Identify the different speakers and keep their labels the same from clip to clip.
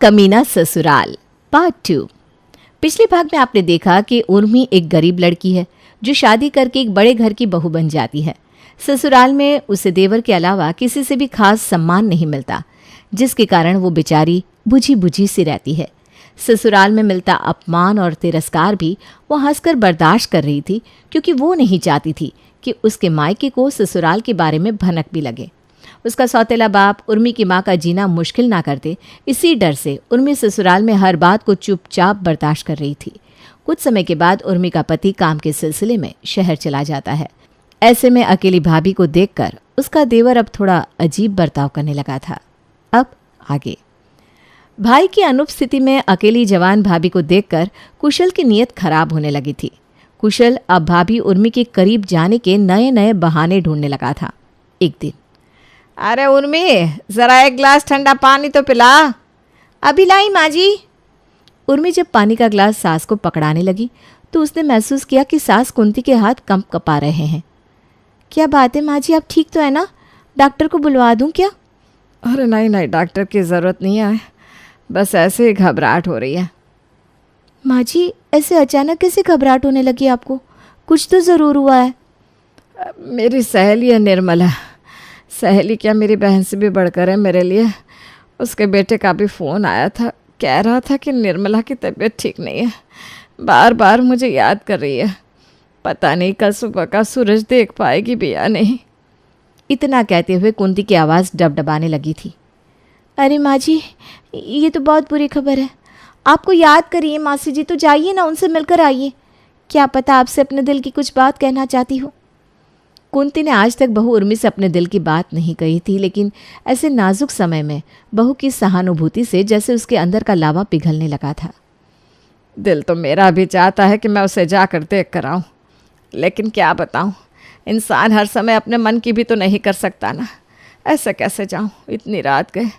Speaker 1: कमीना ससुराल पार्ट 2। पिछले भाग में आपने देखा कि उर्मी एक गरीब लड़की है जो शादी करके एक बड़े घर की बहू बन जाती है। ससुराल में उसे देवर के अलावा किसी से भी खास सम्मान नहीं मिलता, जिसके कारण वो बेचारी बुझी बुझी सी रहती है। ससुराल में मिलता अपमान और तिरस्कार भी वो हंसकर बर्दाश्त कर रही थी, क्योंकि वो नहीं चाहती थी कि उसके मायके को ससुराल के बारे में भनक भी लगे। उसका सौतेला बाप उर्मी की माँ का जीना मुश्किल ना कर दे, इसी डर से उर्मी ससुराल में हर बात को चुपचाप बर्दाश्त कर रही थी। कुछ समय के बाद उर्मी का पति काम के सिलसिले में शहर चला जाता है। ऐसे में अकेली भाभी को देखकर उसका देवर अब थोड़ा अजीब बर्ताव करने लगा था। अब आगे। भाई की अनुपस्थिति में अकेली जवान भाभी को देखकर कुशल की नीयत खराब होने लगी थी। कुशल अब भाभी उर्मी के करीब जाने के नए नए बहाने ढूंढने लगा था। एक दिन,
Speaker 2: अरे उर्मी, जरा एक गिलास ठंडा पानी तो पिला।
Speaker 1: अभी लाई माँ जी। उर्मी जब पानी का ग्लास सास को पकड़ाने लगी तो उसने महसूस किया कि सास कुंती के हाथ कंप कपा रहे हैं। क्या बात है माँ जी, आप ठीक तो है ना? डॉक्टर को बुलवा दूं क्या?
Speaker 2: अरे नहीं, डॉक्टर की ज़रूरत नहीं है, बस ऐसे ही घबराहट हो रही है।
Speaker 1: माँ जी, ऐसे अचानक कैसे घबराहट होने लगी आपको? कुछ तो ज़रूर हुआ है।
Speaker 2: मेरी सहेली है निर्मला। सहेली क्या, मेरी बहन से भी बढ़कर है मेरे लिए। उसके बेटे का भी फ़ोन आया था, कह रहा था कि निर्मला की तबीयत ठीक नहीं है, बार बार मुझे याद कर रही है। पता नहीं कल सुबह का सूरज देख पाएगी भी या नहीं।
Speaker 1: इतना कहते हुए कुंती की आवाज़ डबडबाने लगी थी। अरे माँ जी, ये तो बहुत बुरी खबर है। आपको याद करिए मासी जी, तो जाइए ना, उनसे मिलकर आइए। क्या पता आपसे अपने दिल की कुछ बात कहना चाहती हो। कुंती ने आज तक बहू उर्मी से अपने दिल की बात नहीं कही थी, लेकिन ऐसे नाजुक समय में बहू की सहानुभूति से जैसे उसके अंदर का लावा पिघलने लगा था।
Speaker 2: दिल तो मेरा भी चाहता है कि मैं उसे जाकर देख कर आऊँ, लेकिन क्या बताऊँ, इंसान हर समय अपने मन की भी तो नहीं कर सकता ना। ऐसे कैसे जाऊँ, इतनी रात गए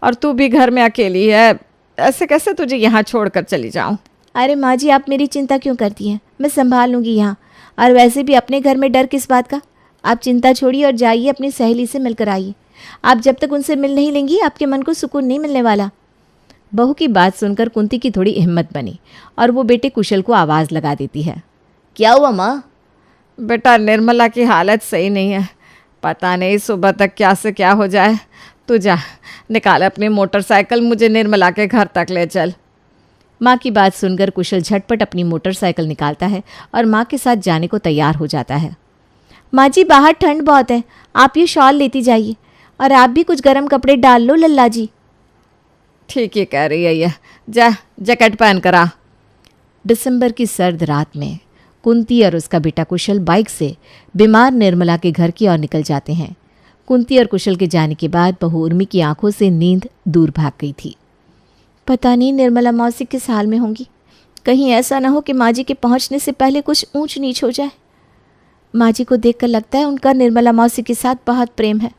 Speaker 2: और तू भी घर में अकेली है, ऐसे कैसे तुझे यहाँ छोड़कर चली जाऊँ।
Speaker 1: अरे माँ जी, आप मेरी चिंता क्यों करती हैं? मैं संभाल लूँगी यहाँ। और वैसे भी अपने घर में डर किस बात का? आप चिंता छोड़िए और जाइए अपनी सहेली से मिलकर आइए। आप जब तक उनसे मिल नहीं लेंगी, आपके मन को सुकून नहीं मिलने वाला। बहू की बात सुनकर कुंती की थोड़ी हिम्मत बनी और वो बेटे कुशल को आवाज़ लगा देती है। क्या हुआ माँ?
Speaker 2: बेटा, निर्मला की हालत सही नहीं है, पता नहीं सुबह तक क्या से क्या हो जाए। तू जा, निकाल अपनी मोटरसाइकिल, मुझे निर्मला के घर तक ले चल।
Speaker 1: माँ की बात सुनकर कुशल झटपट अपनी मोटरसाइकिल निकालता है और माँ के साथ जाने को तैयार हो जाता है। माँ जी, बाहर ठंड बहुत है, आप ये शॉल लेती जाइए और आप भी कुछ गर्म कपड़े डाल लो लल्ला जी।
Speaker 2: ठीक ही कह रही है ये, जा जैकेट पहन कर आ।
Speaker 1: दिसंबर की सर्द रात में कुंती और उसका बेटा कुशल बाइक से बीमार निर्मला के घर की ओर निकल जाते हैं। कुंती और कुशल के जाने के बाद बहू उर्मी की आंखों से नींद दूर भाग गई थी। पता नहीं निर्मला मौसी किस हाल में होंगी। कहीं ऐसा ना हो कि माँ जी के पहुँचने से पहले कुछ ऊंच नीच हो जाए। माँ जी को देखकर लगता है उनका निर्मला मौसी के साथ बहुत प्रेम है।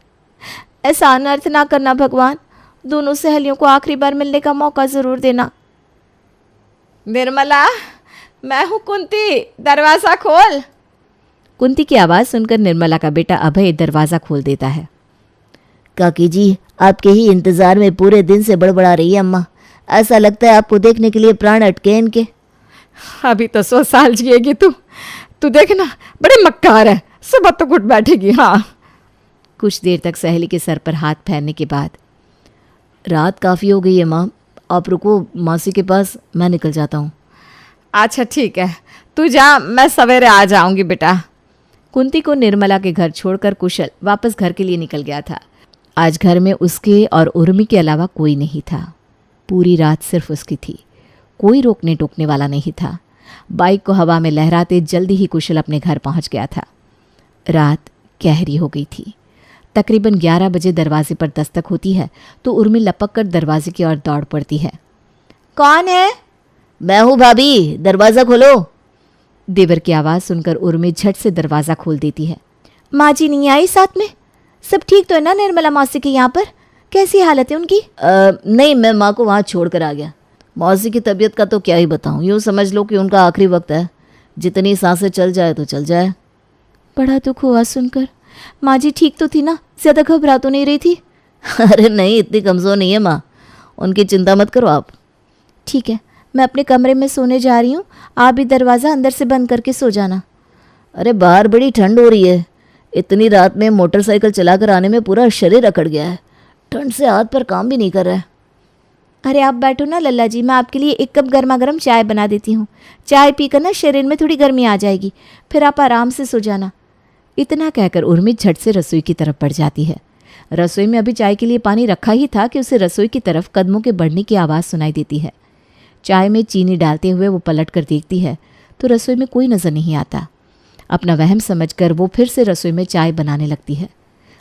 Speaker 1: ऐसा अनर्थ ना करना भगवान, दोनों सहेलियों को आखिरी बार मिलने का मौका ज़रूर देना।
Speaker 2: निर्मला, मैं हूँ कुंती, दरवाज़ा खोल।
Speaker 1: कुंती की आवाज़ सुनकर निर्मला का बेटा अभय दरवाज़ा खोल देता है।
Speaker 3: काकी जी, आपके ही इंतज़ार में पूरे दिन से बड़बड़ा रही है अम्मा। ऐसा लगता है आपको देखने के लिए प्राण अटके इनके।
Speaker 2: अभी तो 100 साल जिएगी तू देखना, बड़े मक्कार है, सुबह तो उठ बैठेगी। हाँ।
Speaker 1: कुछ देर तक सहेली के सर पर हाथ फेरने के बाद,
Speaker 3: रात काफ़ी हो गई है माँ, आप रुको मासी के पास, मैं निकल जाता हूँ।
Speaker 2: अच्छा ठीक है, तू जा, मैं सवेरे आ जाऊंगी बेटा।
Speaker 1: कुंती को निर्मला के घर छोड़कर कुशल वापस घर के लिए निकल गया था। आज घर में उसके और उर्मी के अलावा कोई नहीं था। पूरी रात सिर्फ उसकी थी, कोई रोकने टोकने वाला नहीं था। बाइक को हवा में लहराते जल्दी ही कुशल अपने घर पहुंच गया था। रात गहरी हो गई थी। तकरीबन 11 बजे दरवाजे पर दस्तक होती है तो उर्मी लपक कर दरवाजे की ओर दौड़ पड़ती है।
Speaker 3: कौन है? मैं हूँ भाभी, दरवाज़ा खोलो।
Speaker 1: देवर की आवाज़ सुनकर उर्मी झट से दरवाज़ा खोल देती है। माँ जी नहीं आई साथ में? सब ठीक तो है ना निर्मला मौसी के यहाँ पर? कैसी हालत है उनकी?
Speaker 3: नहीं, मैं माँ को वहाँ छोड़ कर आ गया। मौसी की तबीयत का तो क्या ही बताऊँ, यूँ समझ लो कि उनका आखिरी वक्त है, जितनी सांसें चल जाए तो चल जाए।
Speaker 1: बड़ा दुख हुआ सुनकर। माँ जी ठीक तो थी ना? ज़्यादा घबरा तो नहीं रही थी?
Speaker 3: अरे नहीं, इतनी कमज़ोर नहीं है माँ, उनकी चिंता मत करो आप।
Speaker 1: ठीक है, मैं अपने कमरे में सोने जा रही हूँ, आप भी दरवाज़ा अंदर से बंद करके सो जाना।
Speaker 3: अरे बाहर बड़ी ठंड हो रही है, इतनी रात में मोटरसाइकिल चलाकर आने में पूरा शरीर अकड़ गया है, ठंड से हाथ पर काम भी नहीं कर रहा है।
Speaker 1: अरे आप बैठो ना लल्ला जी, मैं आपके लिए 1 कप गर्मा गर्म चाय बना देती हूँ। चाय पीकर ना शरीर में थोड़ी गर्मी आ जाएगी, फिर आप आराम से सो जाना। इतना कहकर उर्मी झट से रसोई की तरफ बढ़ जाती है। रसोई में अभी चाय के लिए पानी रखा ही था कि उसे रसोई की तरफ कदमों के बढ़ने की आवाज़ सुनाई देती है। चाय में चीनी डालते हुए वो पलट कर देखती है तो रसोई में कोई नज़र नहीं आता। अपना वहम समझकर वो फिर से रसोई में चाय बनाने लगती है।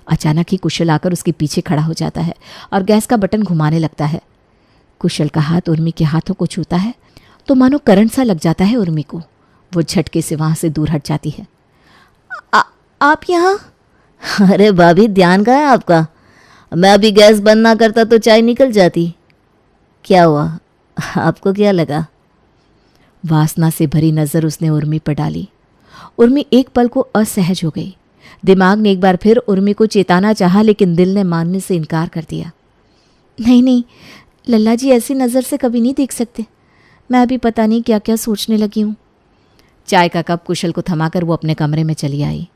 Speaker 1: अचानक ही कुशल आकर उसके पीछे खड़ा हो जाता है और गैस का बटन घुमाने लगता है। कुशल का हाथ उर्मी के हाथों को छूता है तो मानो करंट सा लग जाता है उर्मी को। वो झटके से वहाँ से दूर हट जाती है। आप यहाँ?
Speaker 3: अरे भाभी, ध्यान कहाँ है आपका? मैं अभी गैस बंद ना करता तो चाय निकल जाती। क्या हुआ, आपको क्या लगा?
Speaker 1: वासना से भरी नज़र उसने उर्मी पर डाली। उर्मी एक पल को असहज हो गई। दिमाग ने एक बार फिर उर्मी को चेताना चाहा, लेकिन दिल ने मानने से इनकार कर दिया। नहीं नहीं लल्ला जी, ऐसी नज़र से कभी नहीं देख सकते। मैं अभी पता नहीं क्या क्या सोचने लगी हूँ। चाय का कप कुशल को थमाकर वो अपने कमरे में चली आई।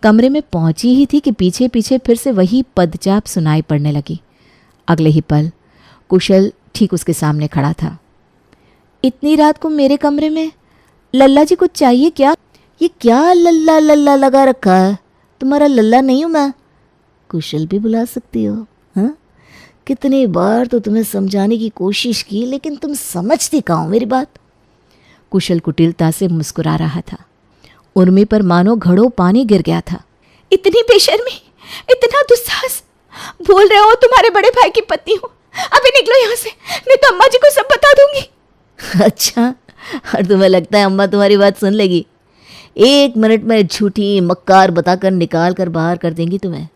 Speaker 1: कमरे में पहुंची ही थी कि पीछे पीछे फिर से वही पदचाप सुनाई पड़ने लगी। अगले ही पल कुशल ठीक उसके सामने खड़ा था। इतनी रात को मेरे कमरे में? लल्ला जी कुछ चाहिए क्या?
Speaker 3: ये क्या लल्ला लल्ला लगा रखा है? तुम्हारा लल्ला नहीं हूं मैं, कुशल भी बुला सकती हो। हाँ, कितनी बार तो तुम्हें समझाने की कोशिश की, लेकिन तुम समझती कहाँ हो मेरी बात।
Speaker 1: कुशल कुटिलता से मुस्कुरा रहा था। उर्मी पर मानो घड़ों पानी गिर गया था। इतनी बेशर्मी, इतना दुस्साहस! बोल रहे हो तुम्हारे बड़े भाई की पत्नी हो। अभी निकलो यहाँ से, नहीं तो अम्मा जी को सब बता दूंगी।
Speaker 3: अच्छा, और तुम्हें लगता है अम्मा तुम्हारी बात सुन लेगी? 1 मिनट में झूठी मक्कार बताकर निकाल कर बाहर कर देंगी तुम्हें।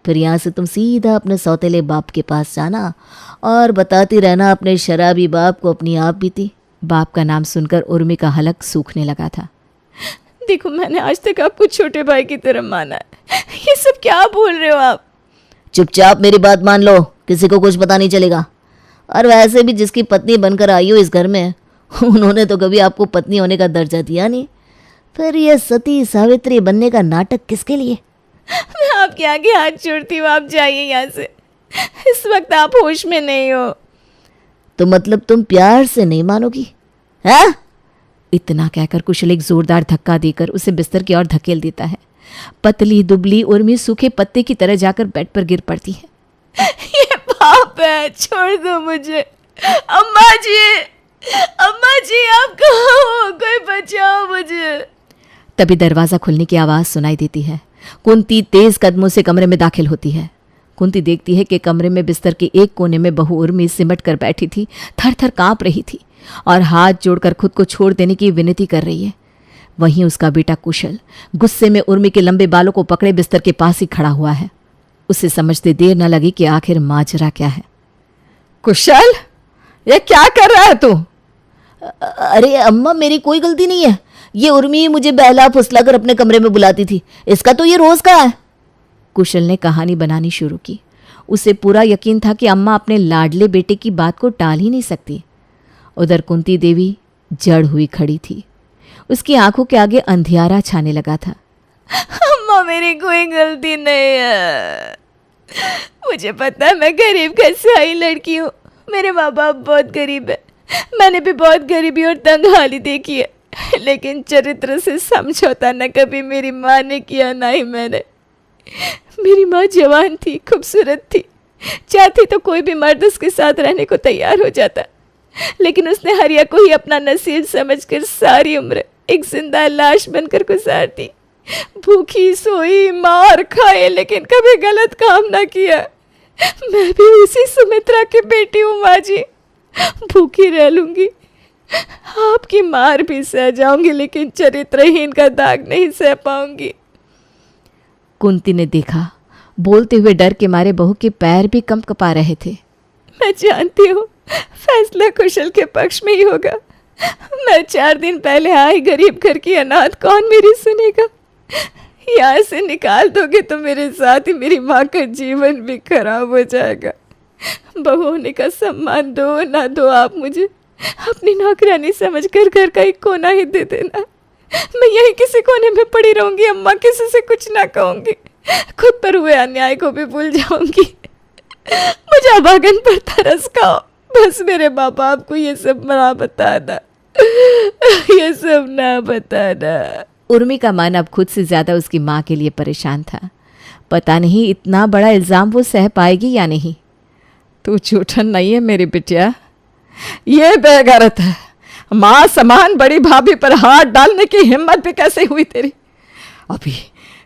Speaker 3: फिर यहाँ से तुम सीधा अपने सौतेले बाप के पास जाना और बताती रहना अपने शराबी बाप को अपनी आप बीती।
Speaker 1: बाप का नाम सुनकर उर्मी का हलक सूखने लगा था। देखो, मैंने आज तक आपको छोटे भाई की तरह माना है, ये सब क्या बोल रहे हो आप?
Speaker 3: चुपचाप मेरी बात मान लो, किसी को कुछ पता नहीं चलेगा। और वैसे भी जिसकी पत्नी बनकर आई हो इस घर में, उन्होंने तो कभी आपको पत्नी होने का दर्जा दिया नहीं। फिर ये सती सावित्री बनने का नाटक किसके लिए?
Speaker 1: मैं आपके आगे हाथ जोड़ती हूँ, आप जाइए यहाँ से। इस वक्त आप होश में नहीं हो।
Speaker 3: तो मतलब तुम प्यार से नहीं मानोगी? हैं?
Speaker 1: इतना कहकर कुशल एक जोरदार धक्का देकर उसे बिस्तर की ओर धकेल देता है। पतली दुबली उर्मी सूखे पत्ते की तरह जाकर बेड पर गिर पड़ती है। ये पाप है, छोड़ दो मुझे। अम्मा जी आप कहाँ हो? कोई बचाओ मुझे। तभी दरवाजा खुलने की आवाज सुनाई देती है। कुंती तेज कदमों से कमरे में दाखिल होती है। कुंती देखती है कि कमरे में बिस्तर के एक कोने में बहू उर्मी सिमट कर बैठी थी, थर थर कांप रही थी और हाथ जोड़कर खुद को छोड़ देने की विनती कर रही है। वहीं उसका बेटा कुशल गुस्से में उर्मी के लंबे बालों को पकड़े बिस्तर के पास ही खड़ा हुआ है। उसे समझते देर न लगी कि आखिर माजरा क्या है।
Speaker 2: कुशल, ये क्या कर रहा है तू?
Speaker 3: अरे अम्मा, मेरी कोई गलती नहीं है। ये उर्मी मुझे बहला फुसला कर अपने कमरे में बुलाती थी, इसका तो ये रोज का है।
Speaker 1: कुशल ने कहानी बनानी शुरू की। उसे पूरा यकीन था कि अम्मा अपने लाडले बेटे की बात को टाल ही नहीं सकती। उधर कुंती देवी जड़ हुई खड़ी थी। उसकी आंखों के आगे अंधियारा छाने लगा था। अम्मा, मेरी कोई गलती नहीं है। मुझे पता है मैं गरीब घर से आई लड़की हूँ। मेरे माँ बाप बहुत गरीब है। मैंने भी बहुत गरीबी और तंगहाली देखी है, लेकिन चरित्र से समझौता न कभी मेरी माँ ने किया, ना ही मैंने। मेरी माँ जवान थी, खूबसूरत थी, चाहती तो कोई भी मर्द उसके साथ रहने को तैयार हो जाता, लेकिन उसने हरिया को ही अपना नसीब समझकर सारी उम्र एक जिंदा लाश बनकर गुजार दी। भूखी सोई, मार खाए, लेकिन कभी गलत काम ना किया। मैं भी उसी सुमित्रा की बेटी हूँ माँ जी। भूखी रह लूंगी, आपकी मार भी सह जाऊंगी, लेकिन चरित्रहीन का दाग नहीं सह पाऊंगी। कुंती ने देखा, बोलते हुए डर के मारे बहू के पैर भी कंपकपा रहे थे। मैं जानती हूँ फैसला कुशल के पक्ष में ही होगा। मैं 4 दिन पहले आई गरीब घर की अनाथ, कौन मेरी सुनेगा? यहाँ से निकाल दोगे तो मेरे साथ ही मेरी माँ का जीवन भी खराब हो जाएगा।
Speaker 2: बहू होने का सम्मान दो ना दो, आप मुझे अपनी नौकरानी समझ कर घर का एक कोना ही दे देना। मैं यही किसी कोने में पड़ी रहूंगी अम्मा, किसी से कुछ ना कहूंगी, खुद पर हुए अन्याय को भी भूल जाऊंगी। मुझे अभागन पर तरस खाओ, बस मेरे माँ बाप को ये सब ना बताना, ये सब ना बताना।
Speaker 1: उर्मी का मन अब खुद से ज्यादा उसकी माँ के लिए परेशान था। पता नहीं इतना बड़ा इल्जाम वो सह पाएगी या नहीं।
Speaker 2: तू झूठन नहीं है मेरी बिटिया, ये बेगैरत है। माँ समान बड़ी भाभी पर हाथ डालने की हिम्मत भी कैसे हुई तेरी? अभी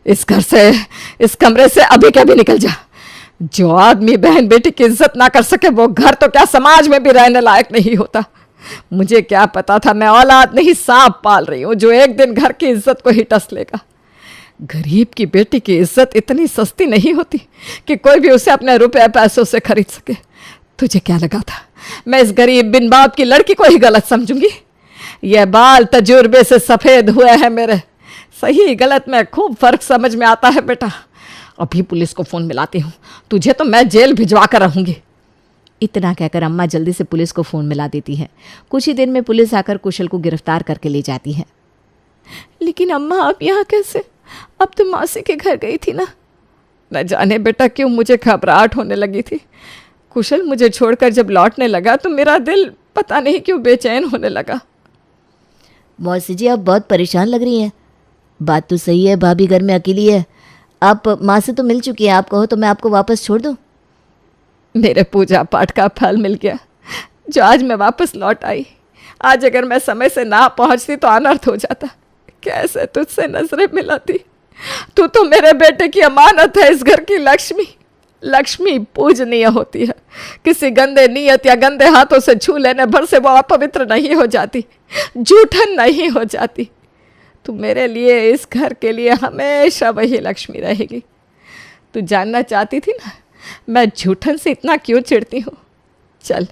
Speaker 2: इस घर से, इस कमरे से अभी के भी निकल जा। जो आदमी बहन बेटी की इज्जत ना कर सके वो घर तो क्या समाज में भी रहने लायक नहीं होता। मुझे क्या पता था, मैं औलाद नहीं सांप पाल रही हूँ जो एक दिन घर की इज्जत को ही टस लेगा। गरीब की बेटी की इज्जत इतनी सस्ती नहीं होती कि कोई भी उसे अपने रुपए पैसों से खरीद सके। तुझे क्या लगा था मैं इस गरीब बिन बाप की लड़की को ही गलत समझूंगी? ये बाल तजुर्बे से सफ़ेद हुए हैं मेरे। सही गलत में खूब फर्क समझ में आता है बेटा। अभी पुलिस को फ़ोन मिलाती हूँ, तुझे तो मैं जेल भिजवा कर रहूँगी।
Speaker 1: इतना कहकर अम्मा जल्दी से पुलिस को फ़ोन मिला देती है। कुछ ही देर में पुलिस आकर कुशल को गिरफ्तार करके ले जाती है।
Speaker 2: लेकिन अम्मा आप यहाँ कैसे? अब तो मौसी के घर गई थी ना। न जाने बेटा क्यों मुझे घबराहट होने लगी थी। कुशल मुझे छोड़कर जब लौटने लगा तो मेरा दिल पता नहीं क्यों बेचैन होने लगा।
Speaker 3: मौसी जी आप बहुत परेशान लग रही हैं। बात तो सही है, भाभी घर में अकेली है। आप माँ से तो मिल चुकी हैं, आप कहो तो मैं आपको वापस छोड़ दूँ?
Speaker 2: मेरे पूजा पाठ का फल मिल गया जो आज मैं वापस लौट आई। आज अगर मैं समय से ना पहुंचती तो अनर्थ हो जाता। कैसे तुझसे नजरें मिलाती? तू तो मेरे बेटे की अमानत है, इस घर की लक्ष्मी। लक्ष्मी पूजनीय होती है, किसी गंदे नियत या गंदे हाथों से छू लेने भर से वो अपवित्र नहीं हो जाती, जूठन नहीं हो जाती। तू मेरे लिए, इस घर के लिए हमेशा वही लक्ष्मी रहेगी। तू जानना चाहती थी ना मैं झूठन से इतना क्यों चिढ़ती हूँ? चल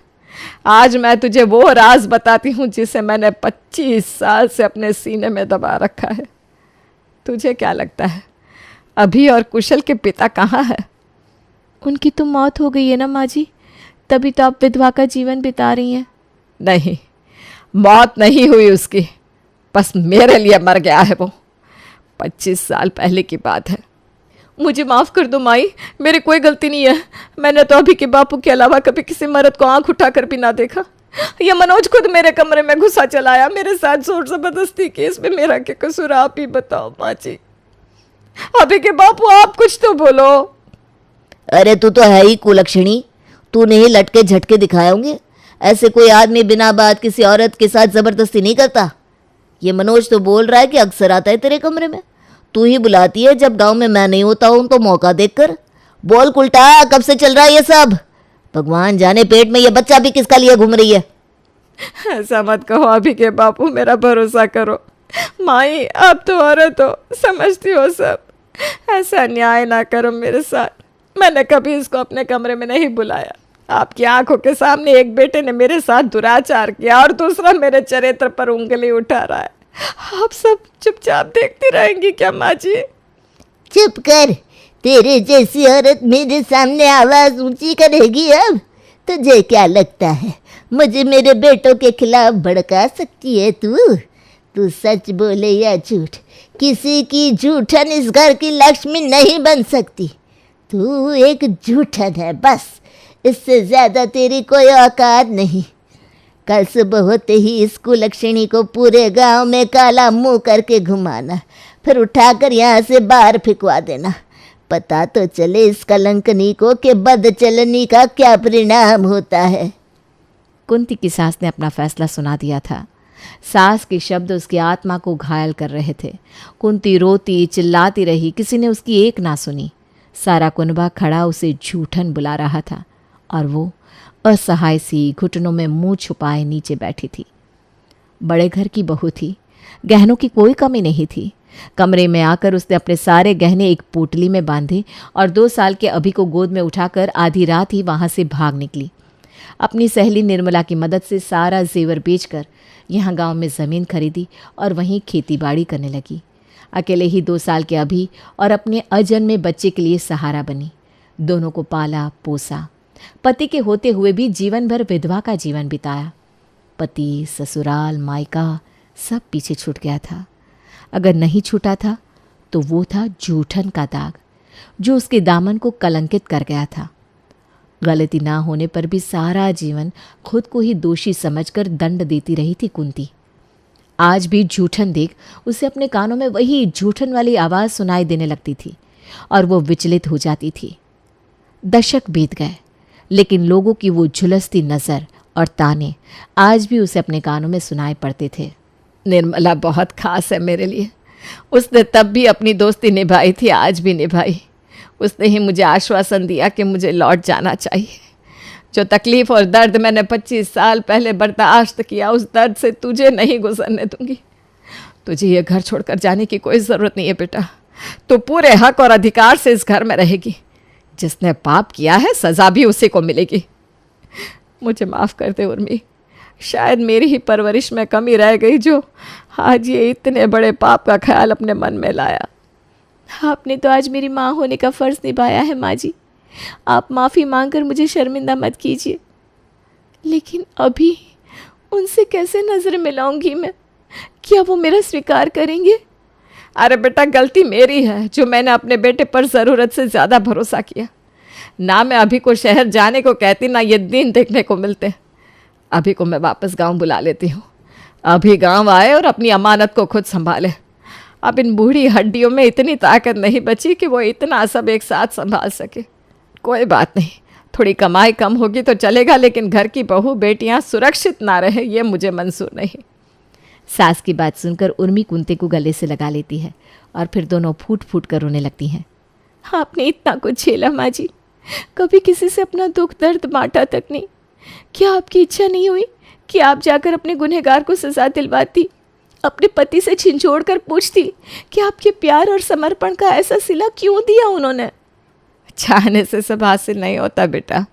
Speaker 2: आज मैं तुझे वो राज बताती हूँ जिसे मैंने 25 साल से अपने सीने में दबा रखा है। तुझे क्या लगता है अभी और कुशल के पिता कहाँ है?
Speaker 1: उनकी तो मौत हो गई है ना माँ जी, तभी तो आप विधवा का जीवन बिता रही हैं।
Speaker 2: नहीं, मौत नहीं हुई उसकी, बस मेरे लिए मर गया है वो। 25 साल पहले की बात है। मुझे माफ़ कर दो माई, मेरी कोई गलती नहीं है। मैंने तो अभी के बापू के अलावा कभी किसी मर्द को आंख उठाकर भी ना देखा। ये मनोज खुद मेरे कमरे में घुसा चलाया, मेरे साथ जोर जबरदस्ती की। इसमें मेरा क्या कसूर, आप ही बताओ माँ जी। अभी के बापू आप कुछ तो बोलो।
Speaker 3: अरे तू तो है ही कुलक्षणी, तूने ही लटके झटके दिखाए होंगे। ऐसे कोई आदमी बिना बात किसी औरत के साथ ज़बरदस्ती नहीं करता। ये मनोज तो बोल रहा है कि अक्सर आता है तेरे कमरे में, तू ही बुलाती है जब गांव में मैं नहीं होता हूँ तो मौका देखकर। बोल कुलटा, कब से चल रहा है ये सब? भगवान जाने पेट में ये बच्चा भी किसका लिए घूम रही है।
Speaker 2: ऐसा मत कहो अभी के बापू, मेरा भरोसा करो। माई आप तो औरत हो, समझती हो सब। ऐसा अन्याय ना करो मेरे साथ। मैंने कभी इसको अपने कमरे में नहीं बुलाया। आपकी आंखों के सामने एक बेटे ने मेरे साथ दुराचार किया और दूसरा मेरे चरित्र पर उंगली उठा रहा है। आप सब चुपचाप देखती रहेंगी क्या माँ जी?
Speaker 3: चुप कर, तेरे जैसी औरत मेरे सामने आवाज ऊंची करेगी अब? तुझे क्या लगता है मुझे मेरे बेटों के खिलाफ भड़का सकती है तू? तू सच बोले या झूठ, किसी की झूठन इस घर की लक्ष्मी नहीं बन सकती। तू एक झूठन है बस, इससे ज्यादा तेरी कोई औकात नहीं। कल सुबह होते ही इस कुलक्षणी को पूरे गांव में काला मुंह करके घुमाना, फिर उठाकर यहाँ से बाहर फेंकवा देना। पता तो चले इस कलंकनी को कि बदचलनी का क्या परिणाम होता है।
Speaker 1: कुंती की सास ने अपना फैसला सुना दिया था। सास के शब्द उसकी आत्मा को घायल कर रहे थे। कुंती रोती चिल्लाती रही, किसी ने उसकी एक ना सुनी। सारा कुनबा खड़ा उसे झूठन बुला रहा था और वो असहाय सी घुटनों में मुंह छुपाए नीचे बैठी थी। बड़े घर की बहू थी, गहनों की कोई कमी नहीं थी। कमरे में आकर उसने अपने सारे गहने एक पोटली में बांधे और 2 साल के अभी को गोद में उठाकर आधी रात ही वहां से भाग निकली। अपनी सहेली निर्मला की मदद से सारा जेवर बेचकर यहाँ गांव में ज़मीन खरीदी और वहीं खेती बाड़ी करने लगी। अकेले ही 2 साल के अभी और अपने अजन्मे बच्चे के लिए सहारा बनी। दोनों को पाला पोसा। पति के होते हुए भी जीवन भर विधवा का जीवन बिताया। पति, ससुराल, मायका सब पीछे छूट गया था। अगर नहीं छूटा था तो वो था जूठन का दाग, जो उसके दामन को कलंकित कर गया था। गलती ना होने पर भी सारा जीवन खुद को ही दोषी समझकर दंड देती रही थी कुंती। आज भी जूठन देख उसे अपने कानों में वही जूठन वाली आवाज़ सुनाई देने लगती थी और वो विचलित हो जाती थी। दशक बीत गए, लेकिन लोगों की वो झुलसती नज़र और ताने आज भी उसे अपने कानों में सुनाई पड़ते थे।
Speaker 2: निर्मला बहुत खास है मेरे लिए। उसने तब भी अपनी दोस्ती निभाई थी, आज भी निभाई। उसने ही मुझे आश्वासन दिया कि मुझे लौट जाना चाहिए। जो तकलीफ़ और दर्द मैंने 25 साल पहले बर्दाश्त किया, उस दर्द से तुझे नहीं गुजरने दूंगी। तुझे ये घर छोड़कर जाने की कोई ज़रूरत नहीं है बेटा। तू पूरे हक और अधिकार से इस घर में रहेगी। जिसने पाप किया है सज़ा भी उसी को मिलेगी। मुझे माफ़ कर दे उर्मी। शायद मेरी ही परवरिश में कमी रह गई जो आज ये इतने बड़े पाप का ख्याल अपने मन में लाया।
Speaker 1: आपने तो आज मेरी माँ होने का फ़र्ज़ निभाया है माँ जी। आप माफ़ी मांगकर मुझे शर्मिंदा मत कीजिए। लेकिन अभी उनसे कैसे नज़र मिलाऊंगी मैं? क्या वो मेरा स्वीकार करेंगे?
Speaker 2: अरे बेटा, गलती मेरी है जो मैंने अपने बेटे पर ज़रूरत से ज़्यादा भरोसा किया। ना मैं अभी को शहर जाने को कहती, ना ये दिन देखने को मिलते। अभी को मैं वापस गांव बुला लेती हूँ। अभी गांव आए और अपनी अमानत को खुद संभाले। अब इन बूढ़ी हड्डियों में इतनी ताकत नहीं बची कि वो इतना सब एक साथ संभाल सके। कोई बात नहीं, थोड़ी कमाई कम होगी तो चलेगा, लेकिन घर की बहू बेटियां सुरक्षित ना रहे ये मुझे मंजूर नहीं।
Speaker 1: सास की बात सुनकर उर्मी कुंती को गले से लगा लेती है और फिर दोनों फूट फूट कर रोने लगती हैं। आपने इतना कुछ झेला माँ जी, कभी किसी से अपना दुख दर्द बांटा तक नहीं। क्या आपकी इच्छा नहीं हुई कि आप जाकर अपने गुनहगार को सज़ा दिलवाती, अपने पति से झिझोड़ कर पूछती कि आपके प्यार और समर्पण का ऐसा सिला क्यों दिया उन्होंने?
Speaker 2: चाहने से सब हासिल नहीं होता बेटा।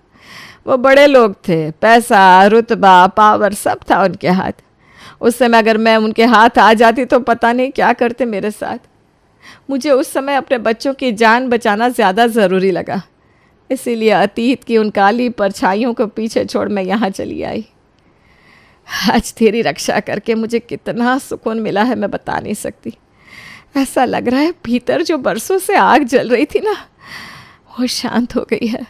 Speaker 2: वो बड़े लोग थे, पैसा, रुतबा, पावर सब था उनके हाथ। उस समय अगर मैं उनके हाथ आ जाती तो पता नहीं क्या करते मेरे साथ। मुझे उस समय अपने बच्चों की जान बचाना ज़्यादा ज़रूरी लगा, इसीलिए अतीत की उन काली परछाइयों को पीछे छोड़ मैं यहाँ चली आई। आज तेरी रक्षा करके मुझे कितना सुकून मिला है मैं बता नहीं सकती। ऐसा लग रहा है भीतर जो बरसों से आग जल रही थी ना, वो शांत हो गई है।